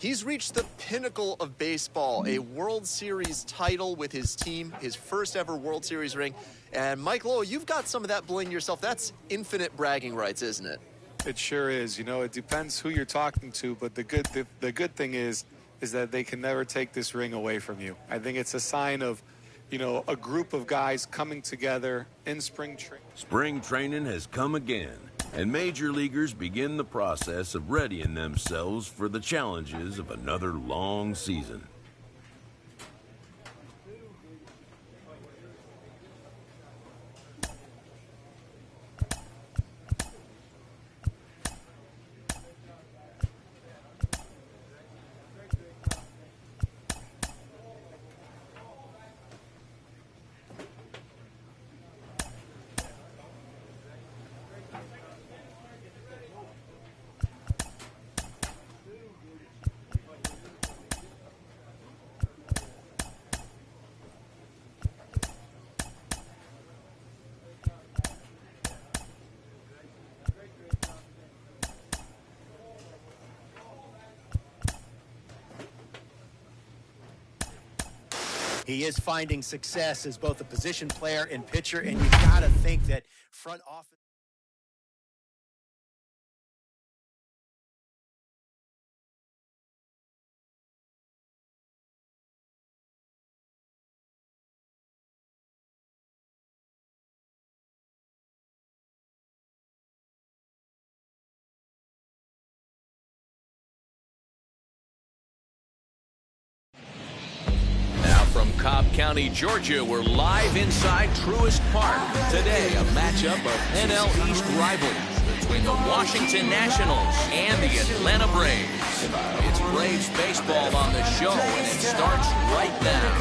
He's reached the pinnacle of baseball, a World Series title with his team, his first ever World Series ring. And Mike Lowell, you've got some of that bling yourself. That's infinite bragging rights, isn't it? It sure is. You know, it depends who you're talking to, but the good thing is that they can never take this ring away from you. I think it's a sign of, you know, a group of guys coming together in spring training. Spring training has come again, and major leaguers begin the process of readying themselves for the challenges of another long season. He is finding success as both a position player and pitcher, and you got to think that front office. From Cobb County, Georgia, we're live inside Truist Park. Today, a matchup of NL East rivalries between the Washington Nationals and the Atlanta Braves. It's Braves baseball on the show, and it starts right now.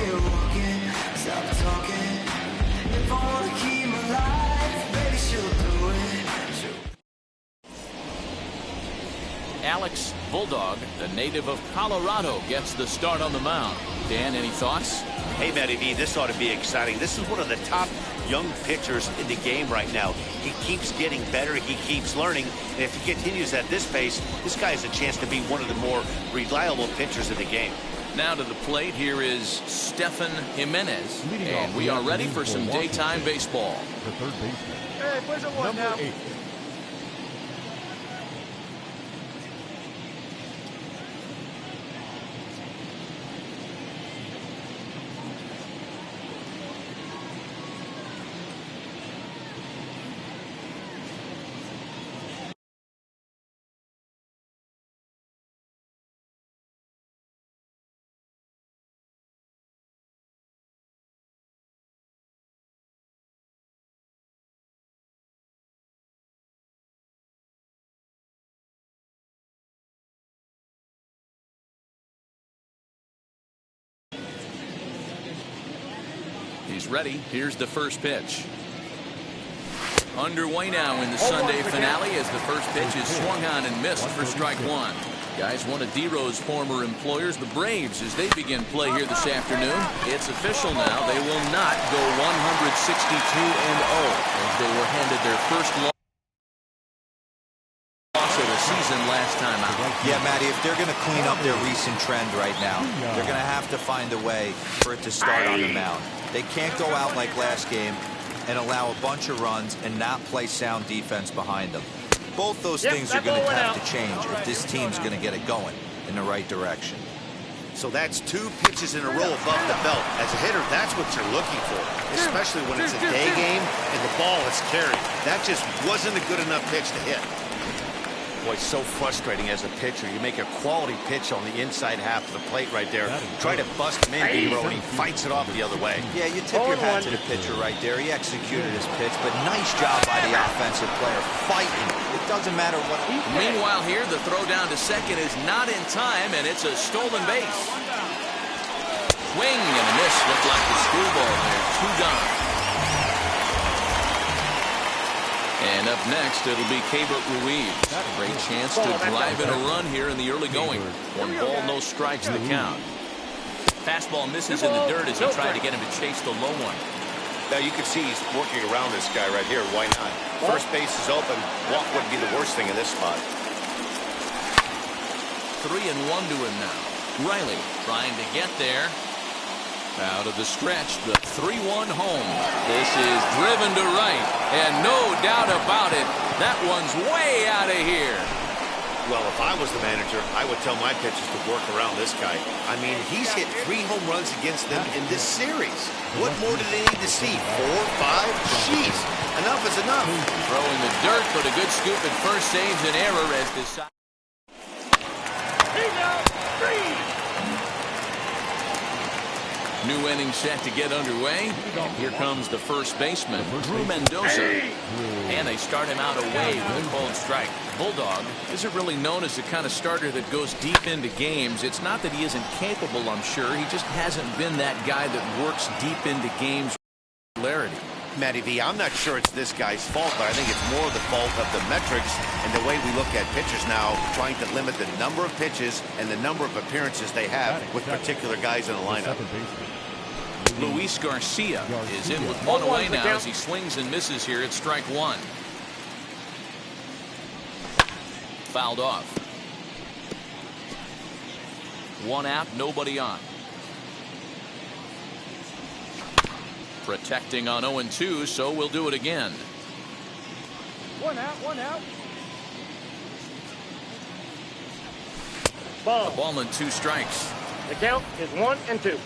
Alex Bulldog, the native of Colorado, gets the start on the mound. Dan, any thoughts? Hey, Matty V, this ought to be exciting. This is one of the top young pitchers in the game right now. He keeps getting better. He keeps learning. And if he continues at this pace, this guy has a chance to be one of the more reliable pitchers in the game. Now to the plate, here is Stephan Jimenez. And we are ready for some daytime baseball. The third baseman. Hey, push it one now. 8. He's ready. Here's the first pitch. Underway now in the Sunday finale as the first pitch is swung on and missed for strike one. Guys, one of D-Rose former employers, the Braves, as they begin play here this afternoon. It's official now. They will not go 162-0 as they were handed their first loss of the season last time out. Yeah, Matty, if they're going to clean up their recent trend right now, they're going to have to find a way for it to start on the mound. They can't go out like last game and allow a bunch of runs and not play sound defense behind them. Both those things are going to have to change if this team's going to get it going in the right direction. So that's 2 pitches in a row above the belt. As a hitter, that's what you're looking for, especially when it's a day game and the ball is carried. That just wasn't a good enough pitch to hit. Boy, it's so frustrating as a pitcher. You make a quality pitch on the inside half of the plate right there. Try to bust him in, D-Row, and he fights it off the other way. Yeah, you tip your hat to the pitcher right there. He executed his pitch, but nice job by the offensive player fighting. It doesn't matter what. Meanwhile here, the throw down to second is not in time, and it's a stolen base. Swing and a miss. Looked like the screwball there. 2 gone. And up next, it'll be Keibert Ruiz. Great chance to drive in a run here in the early going. 1 ball, no strikes the count. Fastball misses in the dirt as he tried to get him to chase the low one. Now you can see he's working around this guy right here. Why not? First base is open. Walk wouldn't be the worst thing in this spot. 3-1 to him now. Riley trying to get there. Out of the stretch, the 3-1 home. This is driven to right, and no doubt about it, that one's way out of here. Well, if I was the manager, I would tell my pitchers to work around this guy. I mean, he's hit 3 home runs against them in this series. What more do they need to see? 4, 5? Jeez, enough is enough. Throwing the dirt, but a good scoop at first saves an error as this. New inning set to get underway. Here comes the first baseman, Drew Mendoza. And they start him out away with a cold strike. Bulldog isn't really known as the kind of starter that goes deep into games. It's not that he isn't capable, I'm sure. He just hasn't been that guy that works deep into games with regularity. Matty V, I'm not sure it's this guy's fault, but I think it's more the fault of the metrics and the way we look at pitchers now, trying to limit the number of pitches and the number of appearances they have with particular guys in the lineup. Luis Garcia is in with one away now as he swings and misses here at strike 1. Fouled off. 1 out, nobody on. Protecting on 0-2, so we'll do it again. 1 out, 1 out. A ball and 2 strikes. The count is 1-2.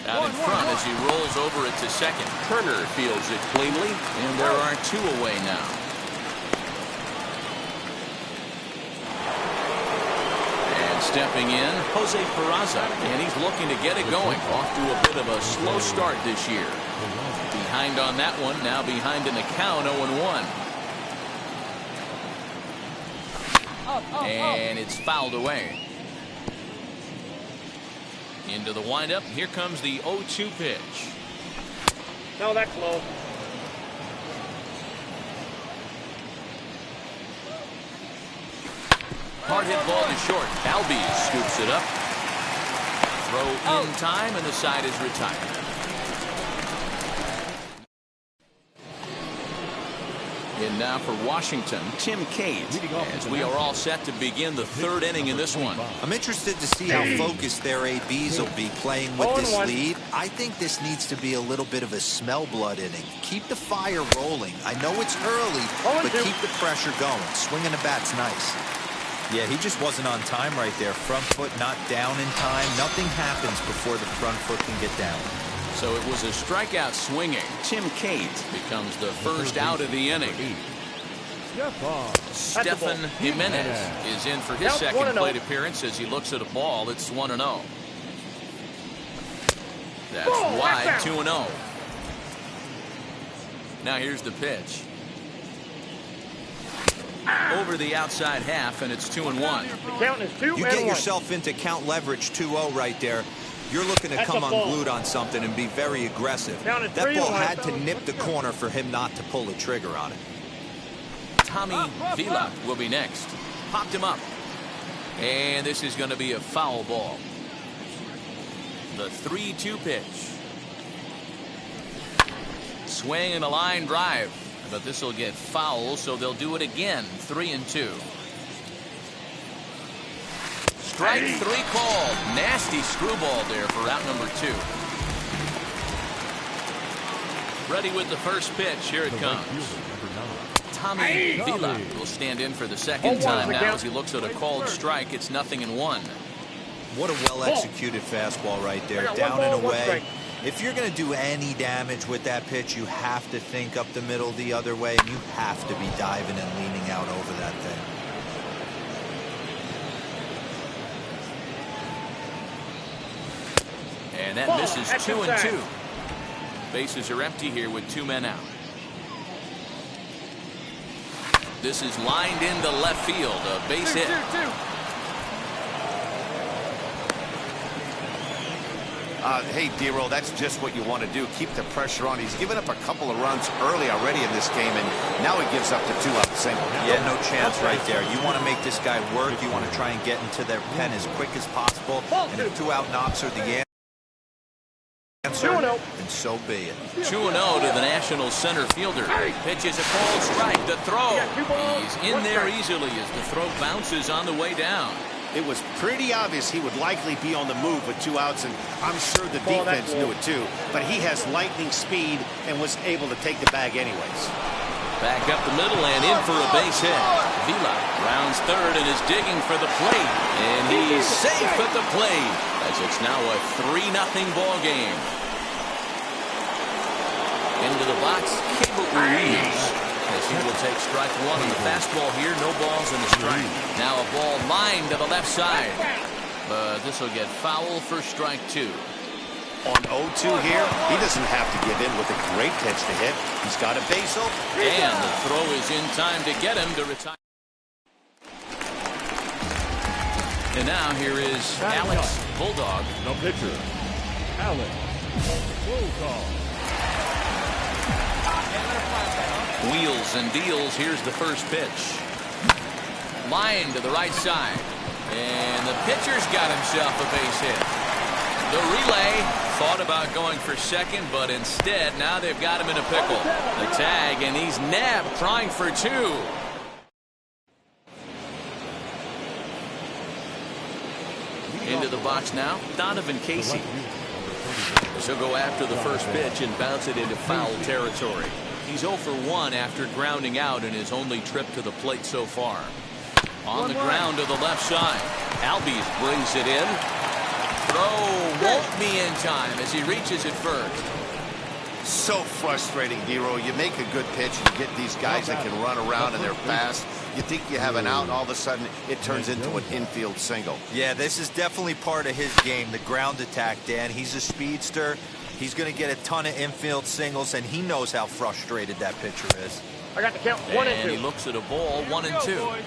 Out in front as he rolls over it to second. Turner fields it cleanly, and there are 2 away now. And stepping in, Jose Peraza, and he's looking to get it going. Off to a bit of a slow start this year. Behind on that one, now behind in the count, 0-1. And it's fouled away. Into the windup. Here comes the 0-2 pitch. No, that's low. Hard hit ball to short. Albies scoops it up. Throw in time, and the side is retired. And now for Washington, Tim Cate, as we are all set to begin the 3rd inning in this one. I'm interested to see how focused their ABs will be playing with this lead. I think this needs to be a little bit of a smell blood inning. Keep the fire rolling. I know it's early, but keep the pressure going. Swinging the bat's nice. Yeah, he just wasn't on time right there. Front foot not down in time. Nothing happens before the front foot can get down. So it was a strikeout swinging. Tim Cate becomes the first out of the inning. Stefan Jimenez is in for his second plate appearance as he looks at a ball. It's 1-0. That's wide, 2-0. Now here's the pitch. Over the outside half, and it's 2-1. The count is 2-1. You get yourself into count leverage 2-0 right there. You're looking to come unglued on something and be very aggressive. That ball had to nip the corner for him not to pull the trigger on it. Tommy Vila will be next. Popped him up. And this is going to be a foul ball. The 3-2 pitch. Swing and a line drive. But this will get foul, so they'll do it again. 3-2. Strike 3 called. Nasty screwball there for out number 2. Ready with the first pitch. Here it comes. Tommy Vila will stand in for the second time now as he looks at a called strike. It's 0-1. What a well-executed fastball right there. Down and away. If you're going to do any damage with that pitch, you have to think up the middle the other way, and you have to be diving and leaning out over that thing. And that misses 2-2. Bases are empty here with 2 men out. This is lined into left field. A base hit. Hey, D-Roll, that's just what you want to do. Keep the pressure on. He's given up a couple of runs early already in this game, and now he gives up the 2-out single. Yeah, no chance right there. You want to make this guy work. You want to try and get into their pen as quick as possible. And if 2-out knocks are the answer, answered, 2-0. and so be it. 2-0 to the National center fielder. Pitches a called strike. The throw. He's in there easily as the throw bounces on the way down. It was pretty obvious he would likely be on the move with 2 outs, and I'm sure the defense knew it too. But he has lightning speed and was able to take the bag anyways. Back up the middle and in for a base hit. Vila rounds third and is digging for the plate. And he's safe at the plate as it's now a 3-0 ball game. Into the box, Cable Ruiz. As he will take strike one on the fastball here. No balls in the strike. Now a ball lined to the left side. But this will get foul for strike 2. On 0-2 here, he doesn't have to give in with a great pitch to hit. He's got a base open. And the throw is in time to get him to retire. And now here is Alex Bulldog. No pitcher, Alex Bulldog. Wheels and deals. Here's the first pitch. Line to the right side. And the pitcher's got himself a base hit. The relay thought about going for second, but instead now they've got him in a pickle. The tag, and he's nabbed trying for 2. Into the box now, Donovan Casey. She'll go after the first pitch and bounce it into foul territory. He's 0 for 1 after grounding out in his only trip to the plate so far. On the ground to the left side. Albies brings it in. Throw won't be in time as he reaches it first. So frustrating, Hero. You make a good pitch and you get these guys that can run around and they're fast. You think you have an out, and all of a sudden it turns into an infield single. Yeah, this is definitely part of his game, the ground attack, Dan. He's a speedster. He's going to get a ton of infield singles, and he knows how frustrated that pitcher is. I got the count 1 and 2. And he looks at a ball, 1-2.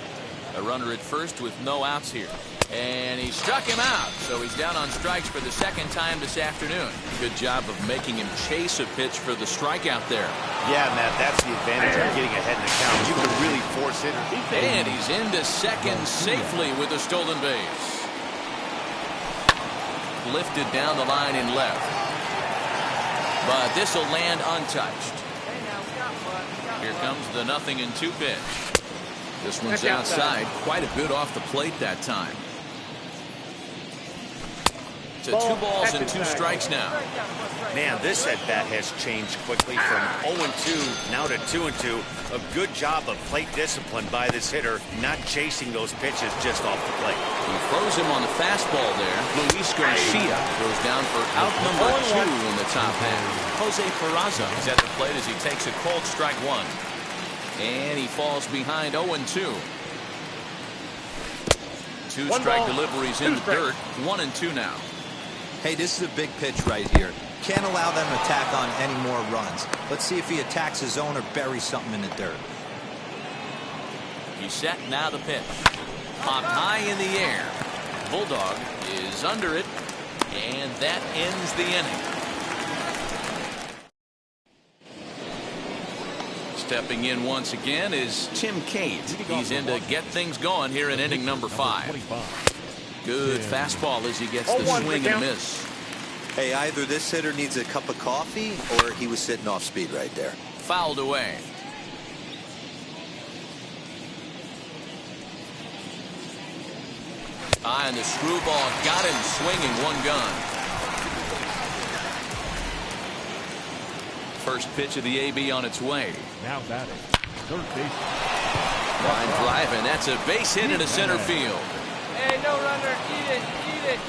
A runner at first with no outs here. And he struck him out, so he's down on strikes for the second time this afternoon. Good job of making him chase a pitch for the strikeout there. Yeah, Matt, that's the advantage of getting ahead in the count. You can really force it. And he's into second safely with a stolen base. Lifted down the line in left. But this will land untouched. Here comes the 0-2 pitch. This one's outside, quite a bit off the plate that time. To 2 balls and 2 strikes now. Man, this at-bat has changed quickly from 0-2 now to 2-2. A good job of plate discipline by this hitter, not chasing those pitches just off the plate. He throws him on the fastball there. Luis Garcia goes down for out number 2 in the top half. Jose Peraza is at the plate as he takes a called strike 1. And he falls behind 0-2. 2 strike deliveries in the dirt. 1-2 now. Hey, this is a big pitch right here. Can't allow them to tack on any more runs. Let's see if he attacks his zone or buries something in the dirt. He's set, now the pitch. Popped high in the air. Bulldog is under it, and that ends the inning. Stepping in once again is Tim Cate. He's in to get things going here in inning number 5. Good fastball as he gets the swing and a miss. Hey, either this hitter needs a cup of coffee or he was sitting off speed right there. Fouled away. And the screwball got him swinging 1 gun. First pitch of the AB on its way. Now batting, third base. Line drive, and that's a base hit into center field. Hey, no runner, eat it, eat it.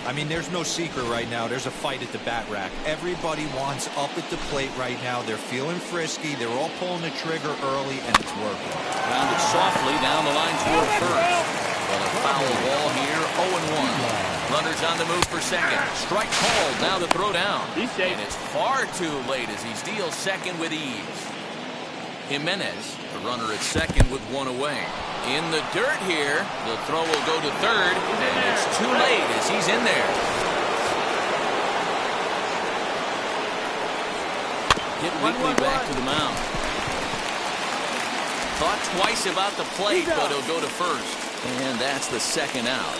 I mean, there's no secret right now. There's a fight at the bat rack. Everybody wants up at the plate right now. They're feeling frisky. They're all pulling the trigger early, and it's working. Grounded softly down the line toward first. But a foul ball here, 0-1. Runners on the move for second. Strike called, now the throw down. And it's far too late as he steals second with ease. Jimenez, the runner at second with 1 away. In the dirt here, the throw will go to third, and it's too late as he's in there. Get Whitley back to the mound. Thought twice about the plate, but he'll go to first. And that's the second out.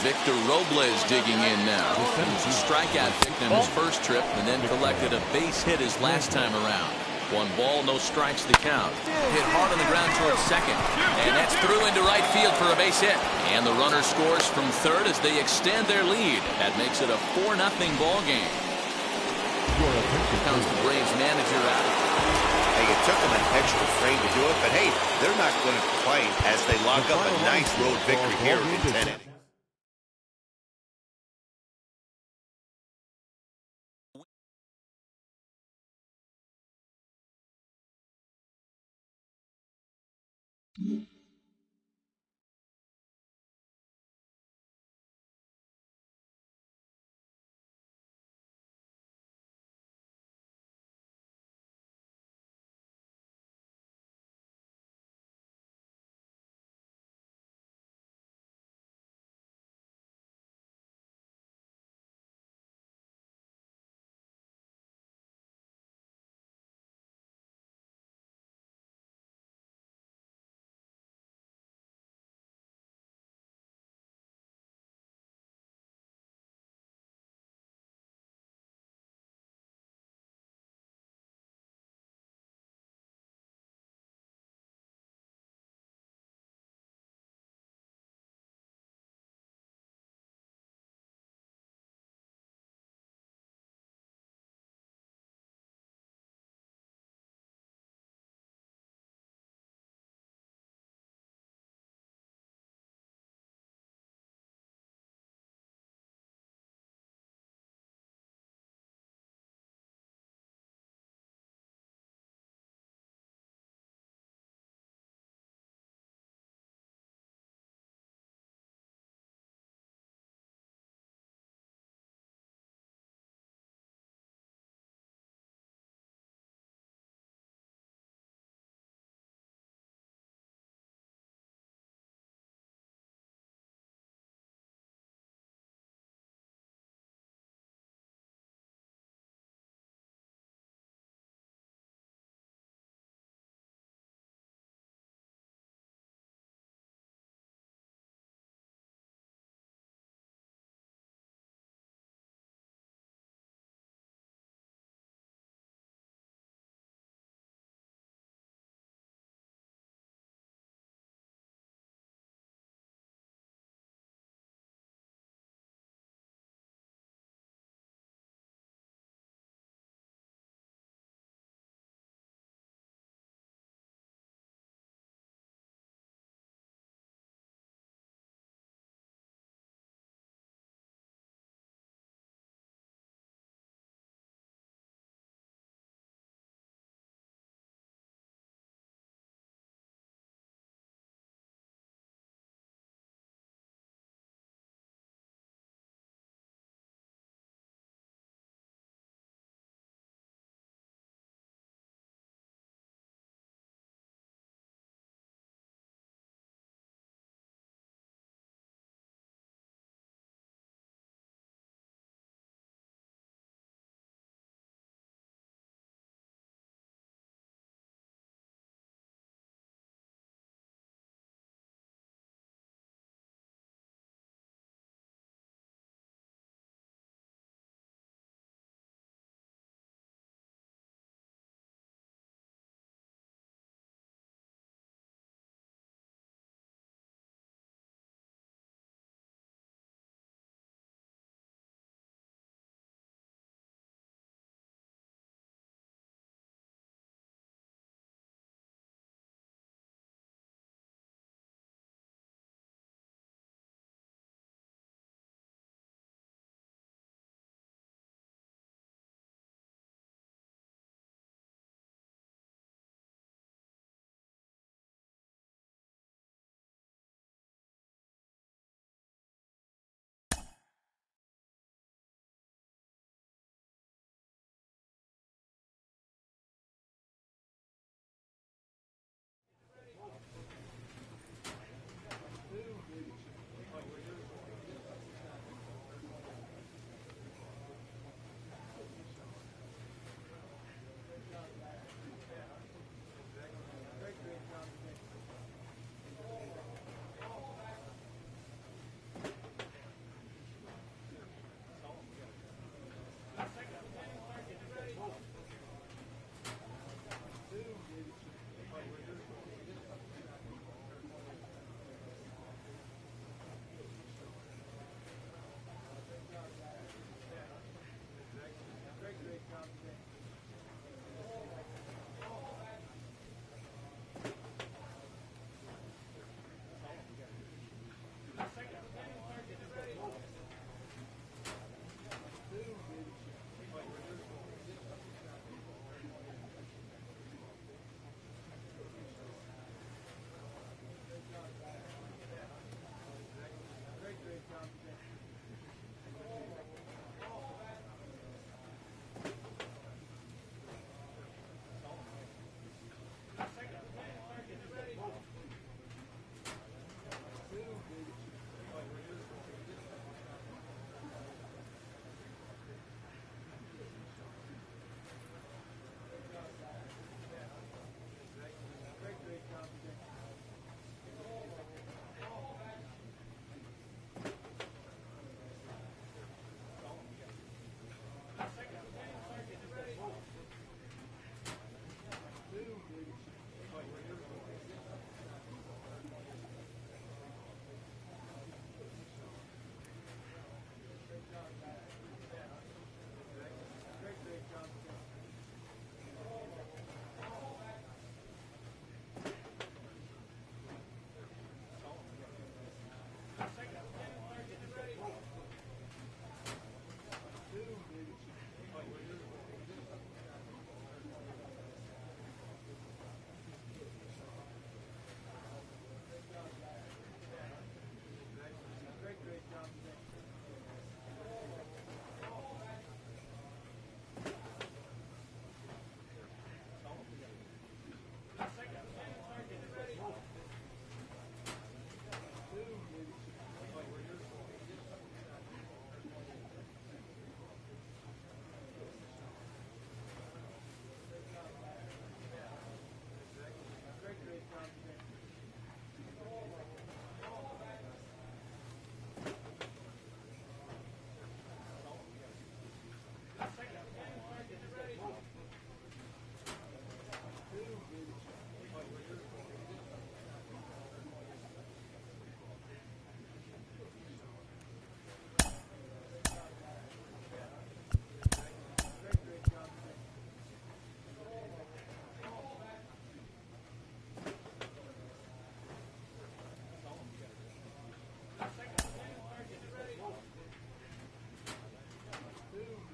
Victor Robles digging in now. He was a strikeout victim his first trip and then collected a base hit his last time around. 1 ball, no strikes to count. Hit hard on the ground towards second. And that's through into right field for a base hit. And the runner scores from third as they extend their lead. That makes it a 4-0 ball game. Here comes the Braves manager out. Hey, it took them an extra frame to do it, but hey, they're not going to complain as they lock up a nice road victory here in 10 innings.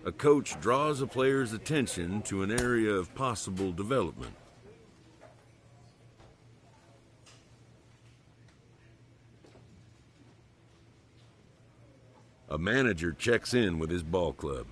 a coach draws a player's attention to an area of possible development. A manager checks in with his ball club.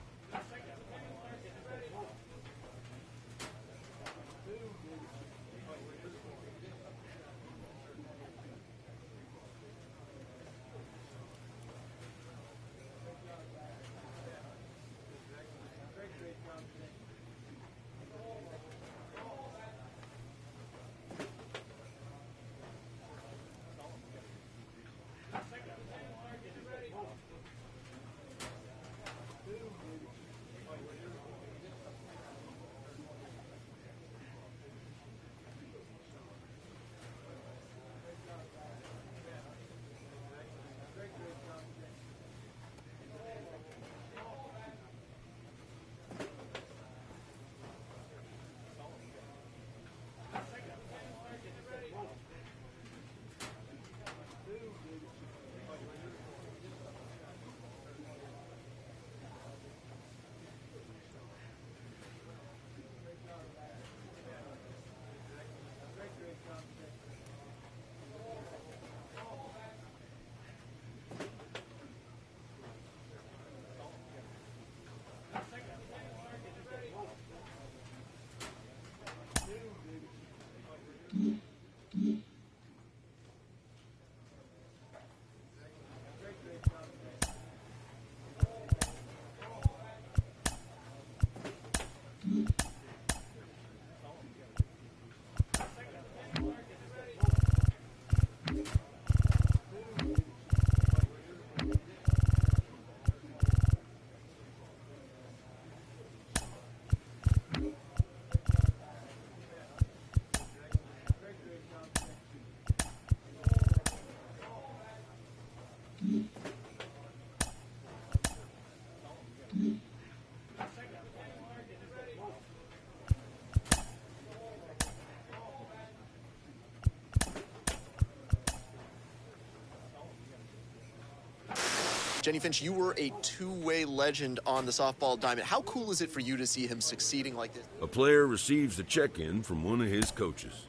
Jenny Finch, you were a two-way legend on the softball diamond. How cool is it for you to see him succeeding like this? A player receives a check-in from one of his coaches.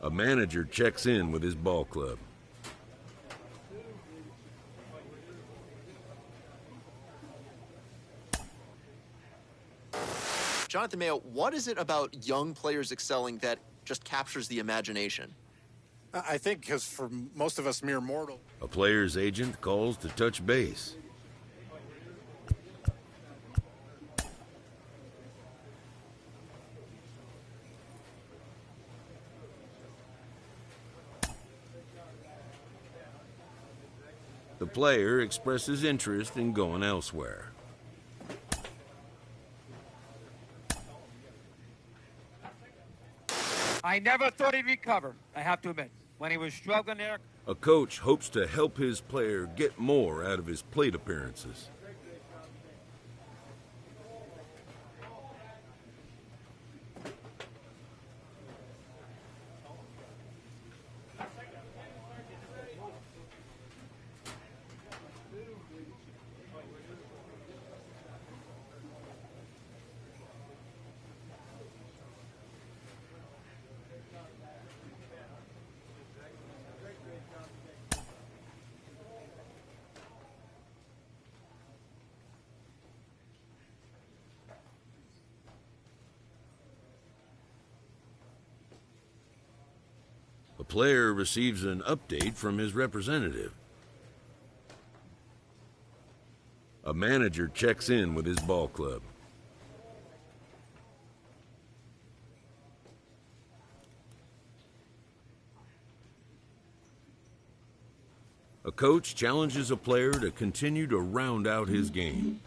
A manager checks in with his ball club. Jonathan Mayo, what is it about young players excelling that just captures the imagination? I think because for most of us mere mortals. A player's agent calls to touch base. The player expresses interest in going elsewhere. I never thought he'd recover, I have to admit. When he was struggling there. A coach hopes to help his player get more out of his plate appearances. A player receives an update from his representative. A manager checks in with his ball club. A coach challenges a player to continue to round out his game.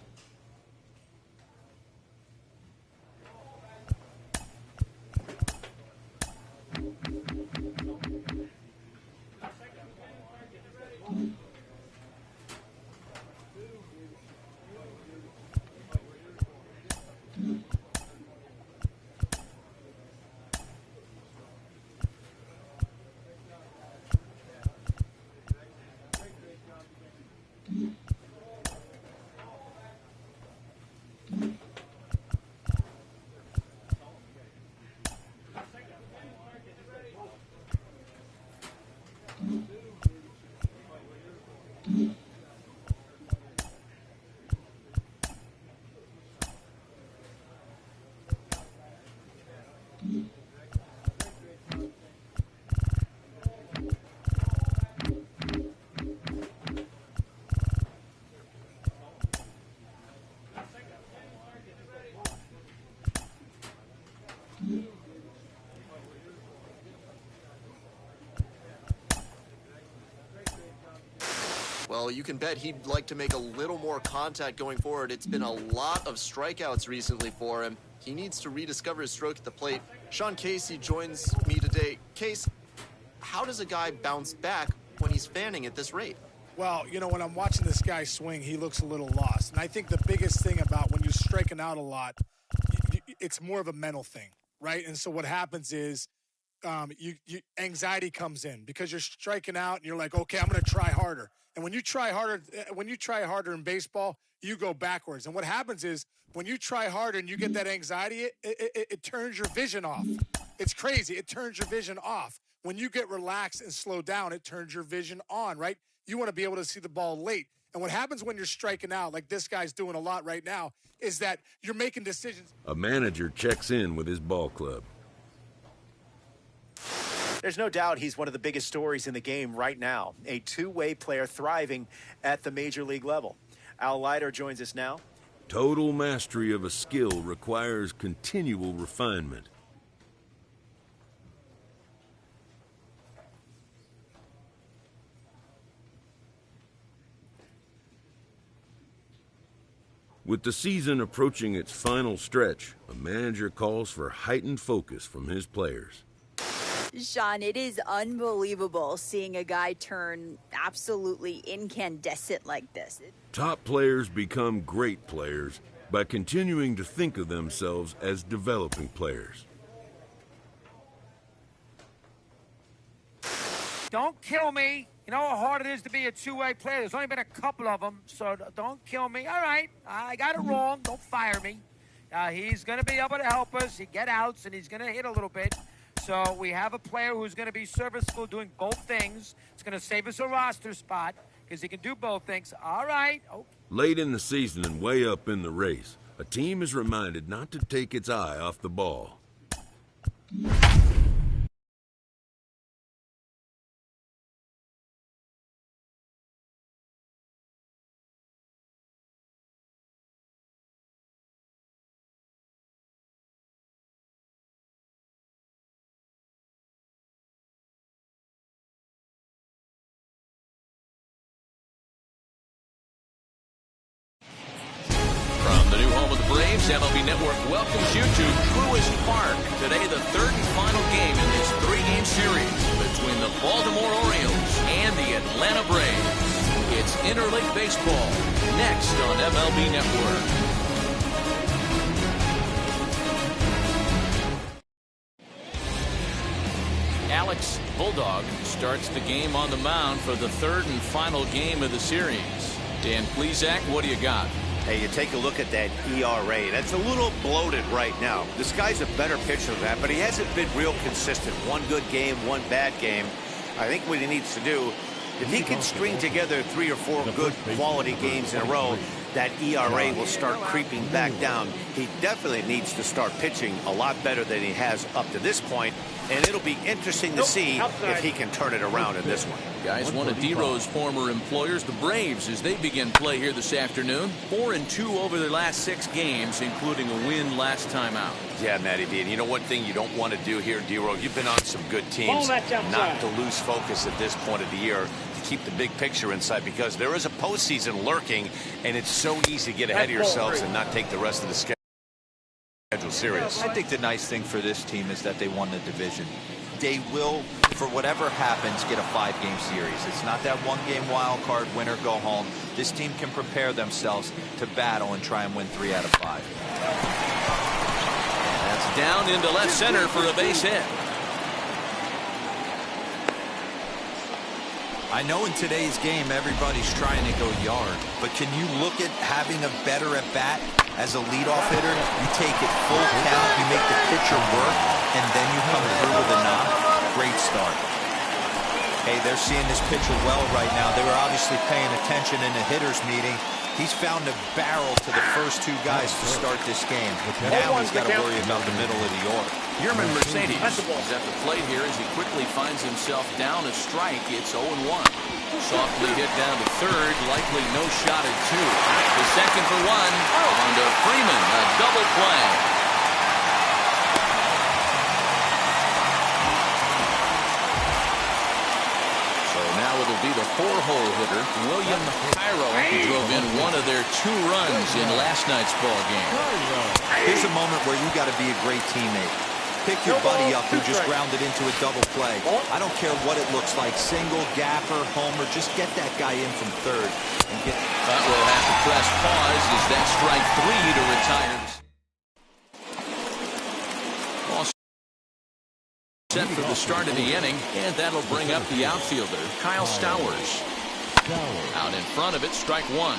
Well, you can bet he'd like to make a little more contact going forward. It's been a lot of strikeouts recently for him. He needs to rediscover his stroke at the plate. Sean Casey joins me today. Case, how does a guy bounce back when he's fanning at this rate? Well, you know, when I'm watching this guy swing, he looks a little lost. And I think the biggest thing about when you're striking out a lot, it's more of a mental thing, right? And so what happens is anxiety comes in because you're striking out and you're like, okay, I'm going to try harder. And when you try harder in baseball, you go backwards. And what happens is when you try harder and you get that anxiety, it turns your vision off. It's crazy. It turns your vision off. When you get relaxed and slow down, it turns your vision on, right? You want to be able to see the ball late. And what happens when you're striking out, like this guy's doing a lot right now, is that you're making decisions. A manager checks in with his ball club. There's no doubt he's one of the biggest stories in the game right now, a two-way player thriving at the major league level. Al Leiter joins us now. Total mastery of a skill requires continual refinement. With the season approaching its final stretch, a manager calls for heightened focus from his players. Sean, it is unbelievable seeing a guy turn absolutely incandescent like this. Top players become great players by continuing to think of themselves as developing players. Don't kill me. You know how hard it is to be a two-way player. There's only been a couple of them, so don't kill me. All right, I got it wrong. Don't fire me. He's going to be able to help us. He get outs, and he's going to hit a little bit. So we have a player who's going to be serviceable doing both things. It's going to save us a roster spot because he can do both things. All right. Oh. Late in the season and way up in the race, a team is reminded not to take its eye off the ball. MLB Network welcomes you to Truist Park. Today, the third and final game in this three-game series between the Baltimore Orioles and the Atlanta Braves. It's interleague baseball, next on MLB Network. Alex Bulldog starts the game on the mound for the third and final game of the series. Dan Plesac, what do you got? Hey, you take a look at that ERA. That's a little bloated right now. This guy's a better pitcher than that, but he hasn't been real consistent. One good game, one bad game. I think what he needs to do, if he can string together 3 or 4 good quality games in a row, that ERA will start creeping back down. He definitely needs to start pitching a lot better than he has up to this point, and it'll be interesting to see if he can turn it around in this one. Guys, one of D-Row's former employers, the Braves, as they begin play here this afternoon. 4-2 over their last 6 games, including a win last time out. Yeah, Matty B. And you know one thing you don't want to do here, D-Row, you've been on some good teams, not to lose focus at this point of the year, to keep the big picture in sight, because there is a postseason lurking, and it's so easy to get ahead of yourselves and not take the rest of the schedule serious. I think the nice thing for this team is that they won the division. They will, for whatever happens, get a 5-game series. It's not that 1-game wild card, win or go home. This team can prepare themselves to battle and try and win 3 out of 5. That's down into left center for a base hit. I know in today's game everybody's trying to go yard, but can you look at having a better at bat as a leadoff hitter? You take it full count, you make the pitcher work, and then you come through with a knock. Great start. Hey, they're seeing this pitcher well right now. They were obviously paying attention in the hitters meeting. He's found a barrel to the first 2 guys to start this game. Now he's got to worry about the middle of the order. Yerman Mercedes is at the plate here as he quickly finds himself down a strike. It's 0-1. Softly hit down to third, likely no shot at 2. The second for 1 on to Freeman, a double play. So now it'll be the 4-hole hitter, William Cairo, who drove in one of their 2 runs in last night's ball game. Here's a moment where you got to be a great teammate. Pick your buddy up who just grounded into a double play. I don't care what it looks like, single, gapper, homer, just get that guy in from third. And get. But we'll have to press pause as that strike 3 to retire. Ball set for the start of the inning, and that'll bring up the outfielder, Kyle Stowers. Out in front of it, strike 1.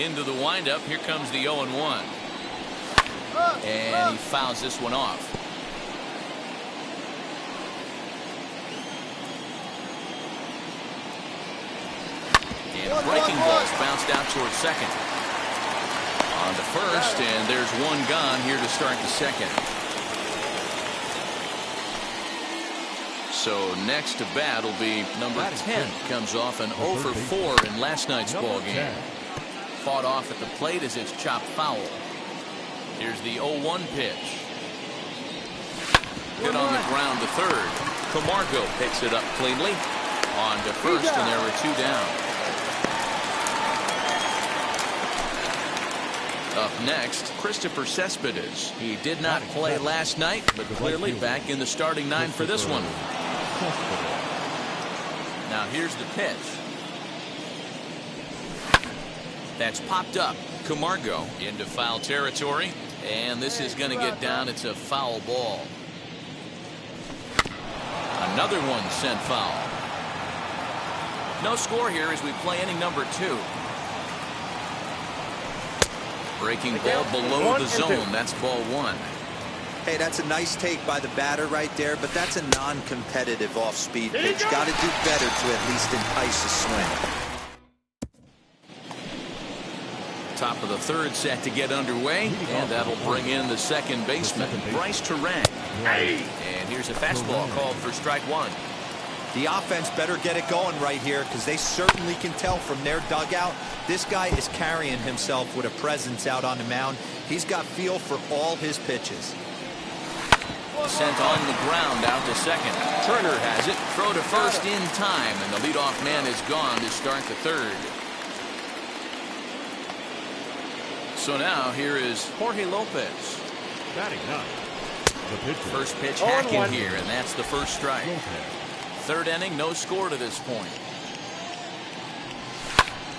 Into the windup, here comes the 0-1. And he fouls this one off. And a breaking ball's bounced out towards second. On to first, and there's 1 gone here to start the second. So next to bat will be number 10. Comes off an 0 for 4 in last night's ball game. Fought off at the plate as it's chopped foul. Here's the 0-1 pitch. Hit on the ground to third. Camargo picks it up cleanly. On to first, and there were 2 down. Up next, Christopher Cespedes. He did not play last night, but clearly back in the starting 9 for this one. Now here's the pitch. That's popped up. Camargo into foul territory, and this is going to get down. It's a foul ball. Another one sent foul. No score here as we play inning number 2. Breaking ball below the zone. That's ball 1. Hey, that's a nice take by the batter right there, but that's a non-competitive off-speed pitch. Got to do better to at least entice a swing. Top of the third set to get underway, and that'll bring in the second baseman, Bryce Terang. And here's a fastball called for strike one. The offense better get it going right here, because they certainly can tell from their dugout this guy is carrying himself with a presence out on the mound. He's got feel for all his pitches. Sent on the ground out to second. Turner has it. Throw to first in time, and the leadoff man is gone to start the third. So now here is Jorge Lopez. Batting ninth, the pitcher. First pitch hacking here, and that's the first strike. Third inning, no score to this point.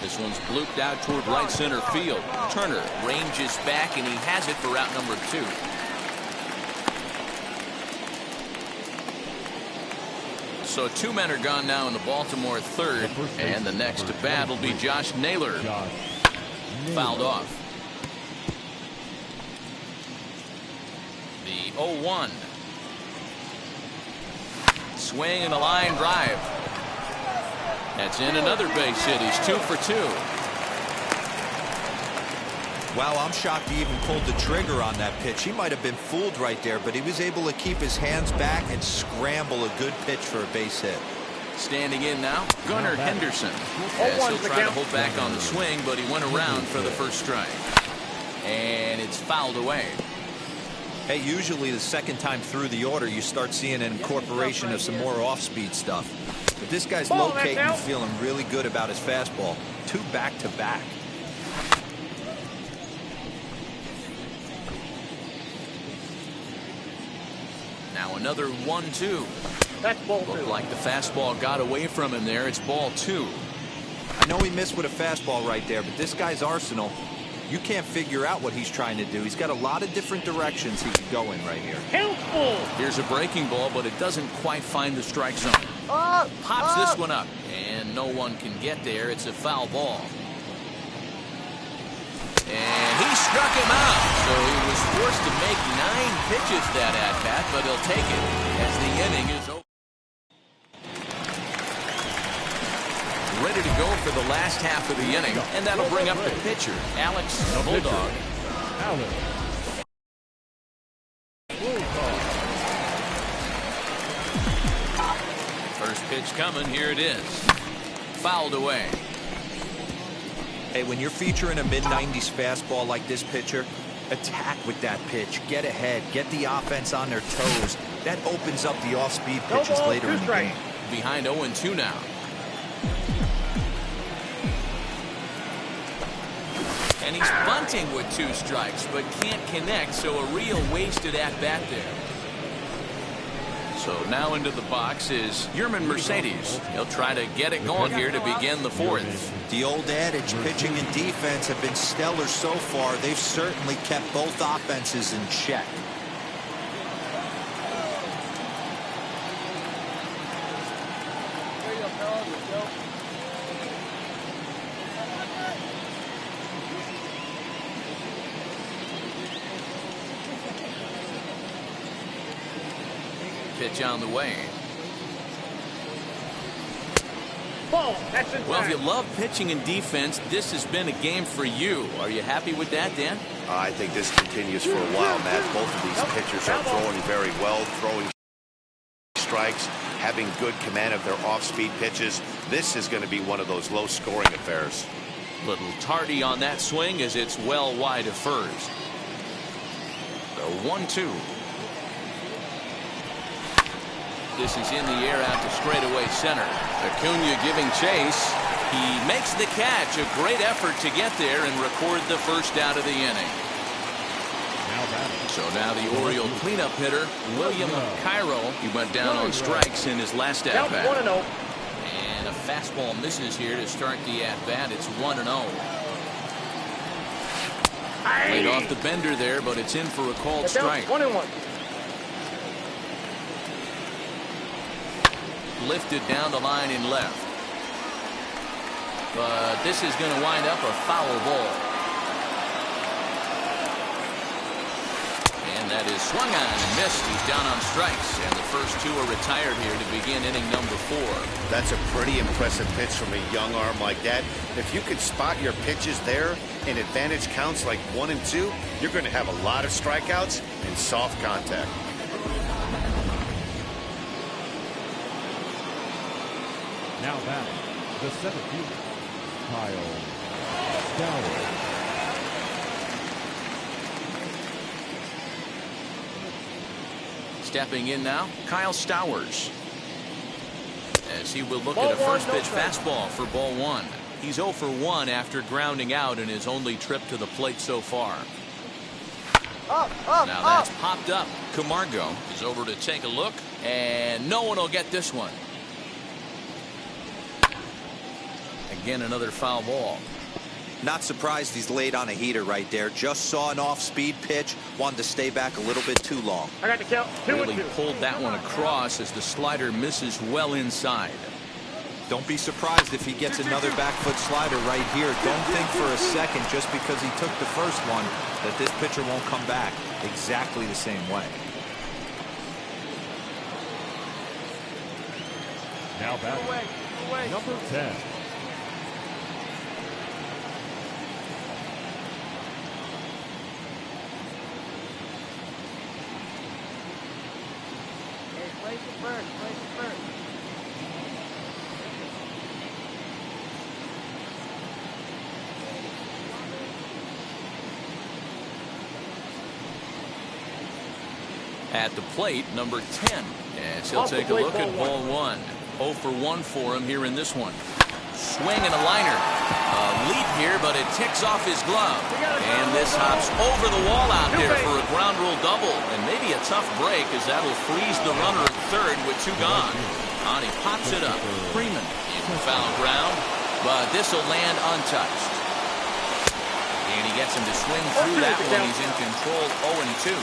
This one's blooped out toward right center field. Turner ranges back, and he has it for out number 2. So 2 men are gone now in the Baltimore third, and the next to bat will be Josh Naylor. Fouled off. The 0-1. Swing and a line drive. That's in another base hit. He's 2 for 2. Wow, I'm shocked he even pulled the trigger on that pitch. He might have been fooled right there, but he was able to keep his hands back and scramble a good pitch for a base hit. Standing in now, Gunnar Henderson. Yes, he'll try to hold back on the swing, but he went around for the first strike. And it's fouled away. Hey, usually the second time through the order, you start seeing an incorporation of some more off-speed stuff. But this guy's locating and feeling really good about his fastball. 2 back-to-back. Now another 1-2. That's ball 2. Looked like the fastball got away from him there. It's ball 2. I know he missed with a fastball right there, but this guy's arsenal, you can't figure out what he's trying to do. He's got a lot of different directions he could go in right here. Here's a breaking ball, but it doesn't quite find the strike zone. Pops this one up, and no one can get there. It's a foul ball. And he struck him out. So he was forced to make 9 pitches that at-bat, but he'll take it as the inning is over. Ready to go for the last half of the inning, and that'll bring up the pitcher, Alex the Bulldog. Alex. First pitch coming, here it is. Fouled away. Hey, when you're featuring a mid-90s fastball like this pitcher, attack with that pitch. Get ahead. Get the offense on their toes. That opens up the off-speed pitches later in the game. Behind 0-2 now. And he's bunting with 2 strikes, but can't connect, so a real wasted at-bat there. So now into the box is Yerman Mercedes. He'll try to get it going here to begin the 4th. The old adage, pitching and defense have been stellar so far. They've certainly kept both offenses in check. Pitch on the way. Well, if you love pitching and defense, this has been a game for you. Are you happy with that, Dan? I think this continues for a while, Matt. Both of these pitchers are throwing very well, throwing strikes, having good command of their off-speed pitches. This is going to be one of those low-scoring affairs. Little tardy on that swing as it's well wide of first. The 1-2. This is in the air out to straightaway center. Acuna giving chase. He makes the catch. A great effort to get there and record the first out of the inning. So now the Oriole cleanup hitter, William Cairo. He went down on strikes in his last at-bat. And a fastball misses here to start the at-bat. It's 1-0. Laid off the bender there, but it's in for a called strike. 1-1. Lifted down the line in left. But this is going to wind up a foul ball. And that is swung on and missed. He's down on strikes. And the first two are retired here to begin inning number 4. That's a pretty impressive pitch from a young arm like that. If you could spot your pitches there in advantage counts like 1 and 2, you're going to have a lot of strikeouts and soft contact. Now back, the 7th fielder, Kyle Stowers. Stepping in now, Kyle Stowers. As he will look at a first pitch fastball for ball 1. He's 0 for 1 after grounding out in his only trip to the plate so far. Now that's popped up. Camargo is over to take a look, and no one will get this one. Again, another foul ball. Not surprised he's laid on a heater right there. Just saw an off-speed pitch. Wanted to stay back a little bit too long. I got the count. 2 and 2. Really pulled that one across as the slider misses well inside. Don't be surprised if he gets another back foot slider right here. Don't think for a second, just because he took the first one, that this pitcher won't come back exactly the same way. Now back, number 10. Place it first. At the plate, number 10. As he'll take a look at ball 1. 0 for 1 for him here in this one. Swing and a liner. A leap here, but it ticks off his glove. And this hops over the wall out there for a ground rule double. And maybe a tough break, as that'll freeze the runner at third with 2 gone. And he pops it up. Freeman in foul ground, but this will land untouched. And he gets him to swing through that one. He's in control 0-2.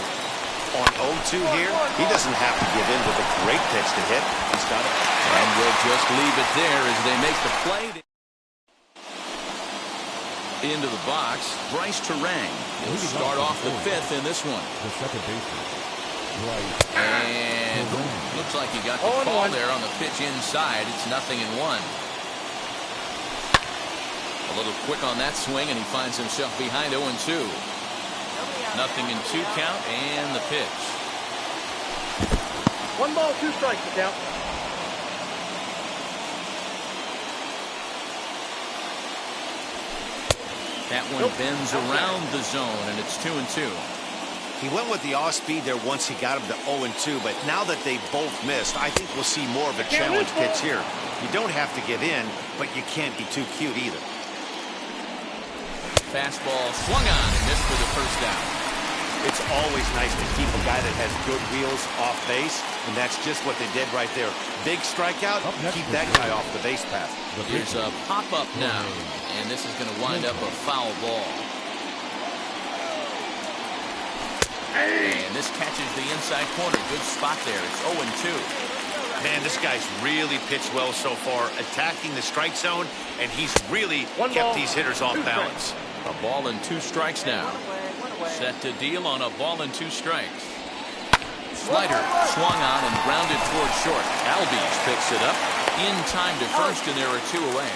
On 0-2 here, he doesn't have to give in with a great pitch to hit. He's done it. And we'll just leave it there as they make the play. Into the box, Bryce Turang. He'll start off the 5th in this one. The second baseman, Bryce. And looks like he got the call there on the pitch inside. It's 0-1. A little quick on that swing, and he finds himself behind 0-2. 0-2 count, and the pitch. 1 ball, 2 strikes to count. That one bends around the zone, and it's 2-2. He went with the off speed there once he got him to 0-2, but now that they both missed, I think we'll see more of a challenge pitch here. You don't have to give in, but you can't be too cute either. Fastball swung on and missed for the first down. It's always nice to keep a guy that has good wheels off base, and that's just what they did right there. Big strikeout, keep that guy off the base path. Here's a pop-up now, and this is going to wind up a foul ball. And this catches the inside corner. Good spot there. It's 0-2. Man, this guy's really pitched well so far, attacking the strike zone, and he's really kept these hitters off balance. A ball and 2 strikes now. Set to deal on a ball and 2 strikes. Slider swung on and grounded towards short. Albies picks it up in time to first, and there are 2 away.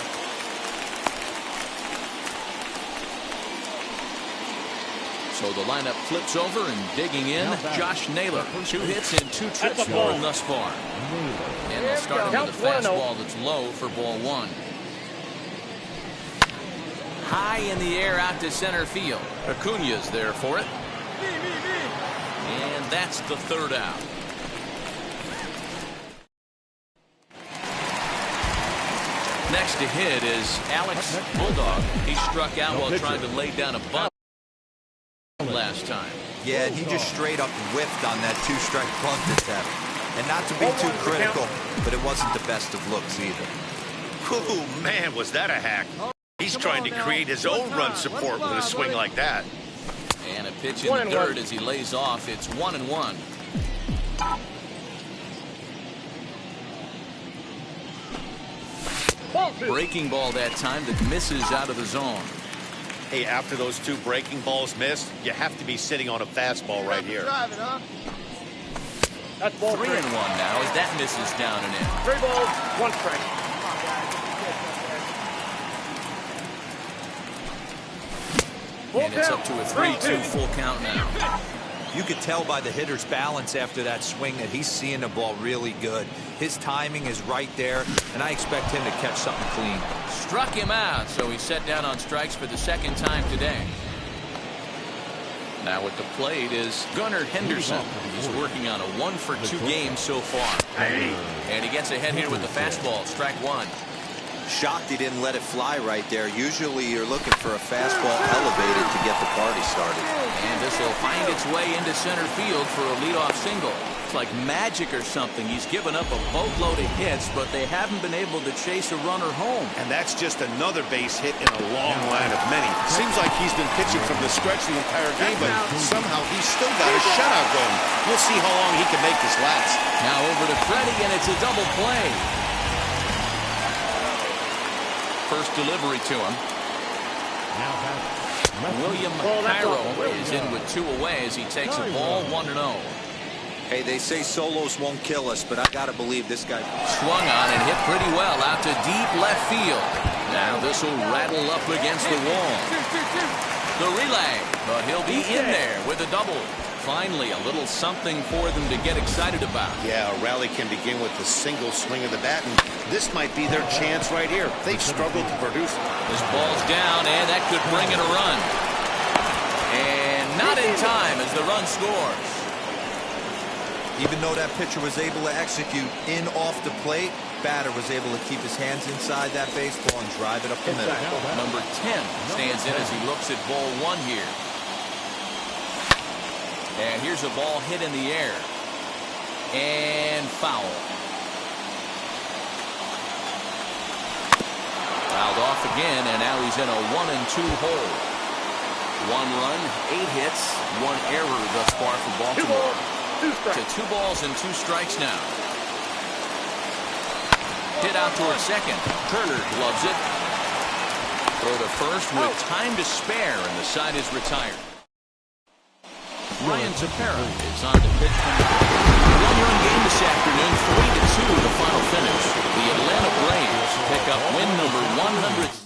So the lineup flips over, and digging in, Josh Naylor. 2 hits in 2 trips for him thus far. And they'll start him with a fastball that's low for ball 1. High in the air out to center field. Acuna's there for it. And that's the 3rd out. Next to hit is Alex Bulldog. He struck out while trying to lay down a bunt last time. Yeah, and he just straight up whiffed on that 2-strike bunt attempt. And not to be too critical, but it wasn't the best of looks either. Oh, man, was that a hack. He's trying to create his own run support with a swing like that. And a pitch in the 3rd as he lays off. It's 1-1. Breaking ball that time that misses out of the zone. Hey, after those 2 breaking balls missed, you have to be sitting on a fastball right here. Driving, huh? That's ball 3-1 now as that misses down and in. 3 balls, 1 strike. And it's up to a 3-2 full count now. You could tell by the hitter's balance after that swing that he's seeing the ball really good. His timing is right there, and I expect him to catch something clean. Struck him out, so he's set down on strikes for the 2nd time today. Now at the plate is Gunnar Henderson. He's working on a 1-for-2 game so far. And he gets ahead here with the fastball, strike 1. Shocked he didn't let it fly right there. Usually you're looking for a fastball elevated to get the party started. And this will find its way into center field for a leadoff single. It's like magic or something. He's given up a boatload of hits, but they haven't been able to chase a runner home. And that's just another base hit in a long line of many. Seems like he's been pitching from the stretch the entire game, but somehow he's still got a shutout going. We'll see how long he can make this last. Now over to Freddie, and it's a double play. First delivery to him. William Cairo is in with 2 away as he takes a ball 1-0. Hey, they say solos won't kill us, but I gotta believe this guy swung on and hit pretty well out to deep left field. Now this will rattle up against the wall. The relay, but he'll be in there with a double. Finally, a little something for them to get excited about. Yeah, a rally can begin with a single swing of the bat, and this might be their chance right here. They've struggled to produce it. This ball's down, and that could bring in a run. And not in time as the run scores. Even though that pitcher was able to execute in off the plate, batter was able to keep his hands inside that baseball and drive it up the middle. Number 10 stands in as he looks at ball 1 here. And here's a ball hit in the air. And foul. Fouled off again, and now he's in a 1-2 hole. 1 run, 8 hits, 1 error thus far for Baltimore. To 2 balls and 2 strikes now. Hit out towards second. Turner gloves it. Throw to first with time to spare, and the side is retired. Ryan Tepera is on to pitch from the 1-run game this afternoon, 3-2 the final finish. The Atlanta Braves pick up win number 100.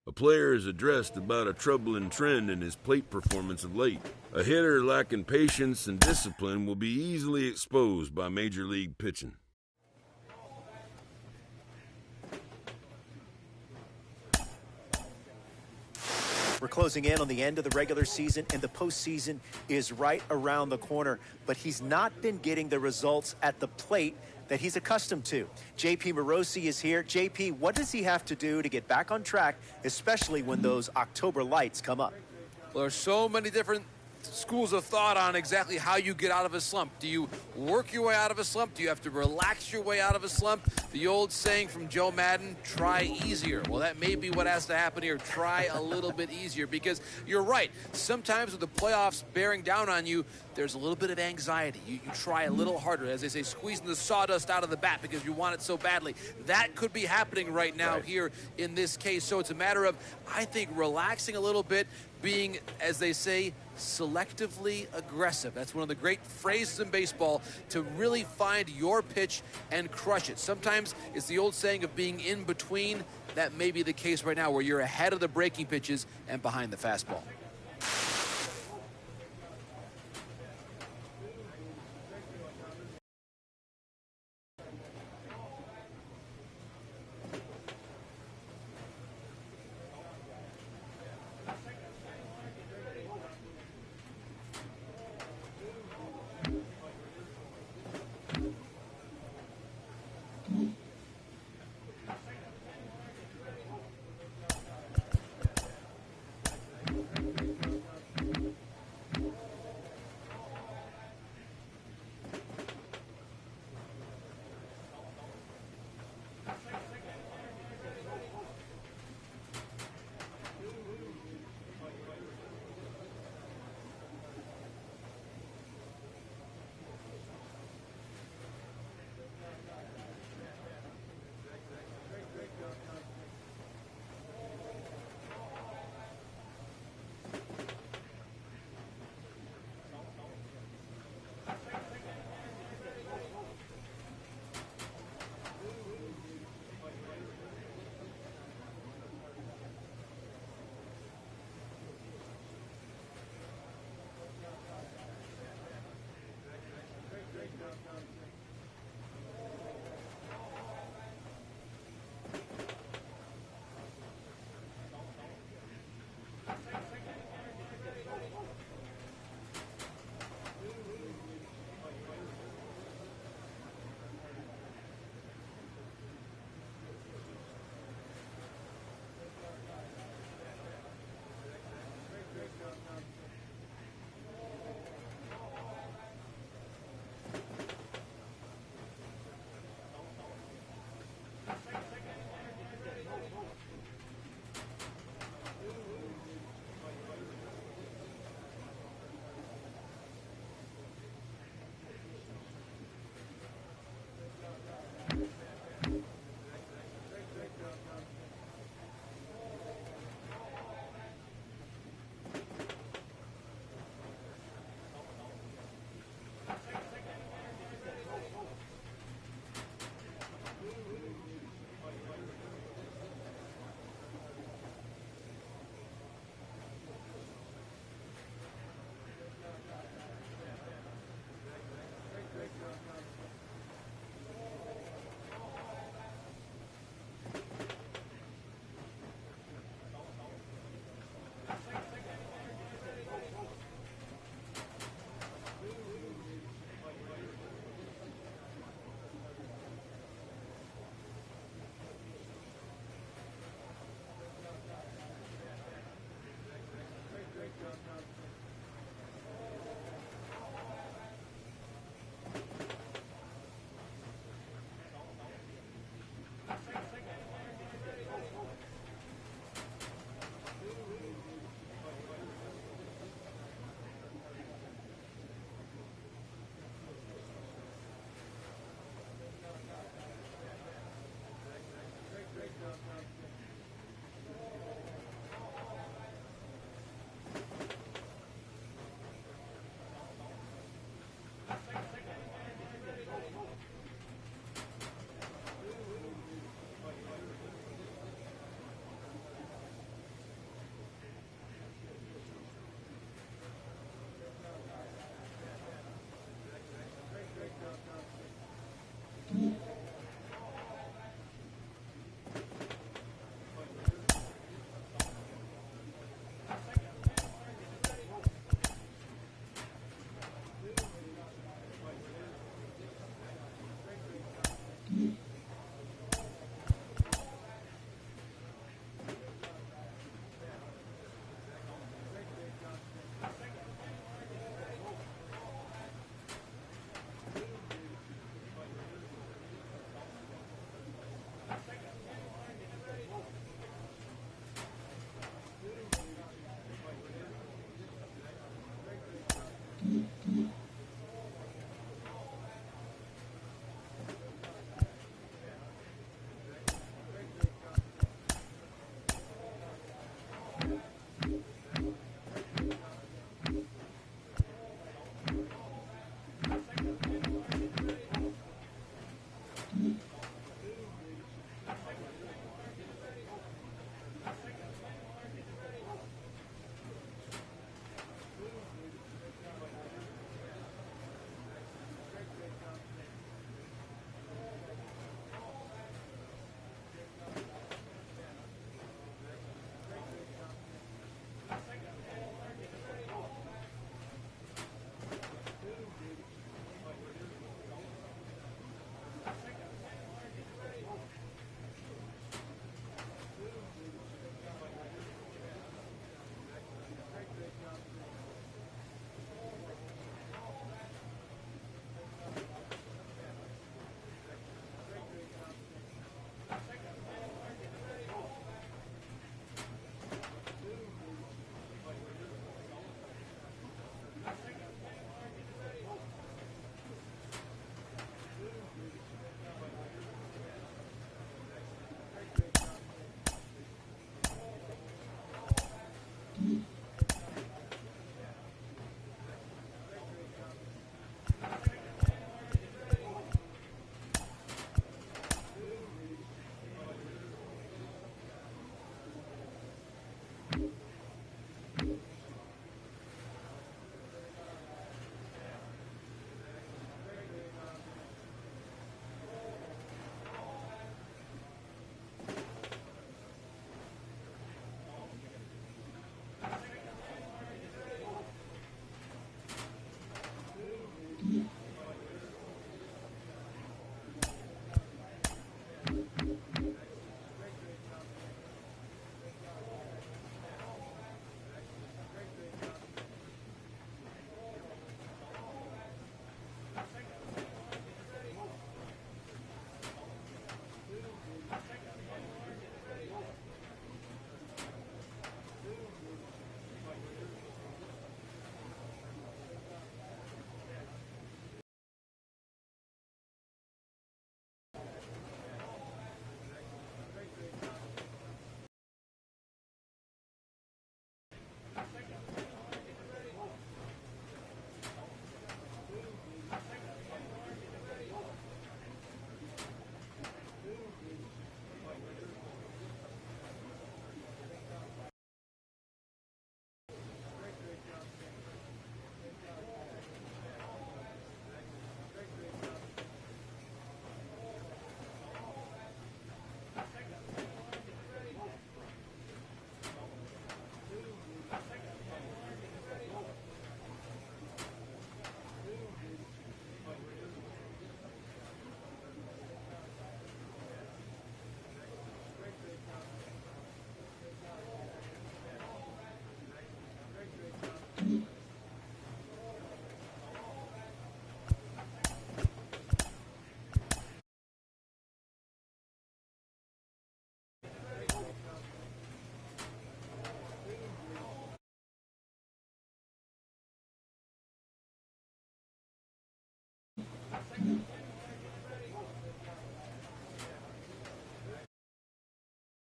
A player is addressed about a troubling trend in his plate performance of late. A hitter lacking patience and discipline will be easily exposed by major league pitching. We're closing in on the end of the regular season, and the postseason is right around the corner. But he's not been getting the results at the plate that he's accustomed to. JP Morosi is here. JP, what does he have to do to get back on track, especially when those October lights come up? Well, there's so many different schools of thought on exactly how you get out of a slump. Do you work your way out of a slump? Do you have to relax your way out of a slump? The old saying from Joe Madden, try easier. Well, that may be what has to happen here. Try a little bit easier, because you're right. Sometimes with the playoffs bearing down on you, there's a little bit of anxiety. You try a little harder. As they say, squeezing the sawdust out of the bat because you want it so badly. That could be happening right now here in this case. So it's a matter of, I think, relaxing a little bit, being, as they say, selectively aggressive. That's one of the great phrases in baseball, to really find your pitch and crush it. Sometimes it's the old saying of being in between. That may be the case right now, where you're ahead of the breaking pitches and behind the fastball.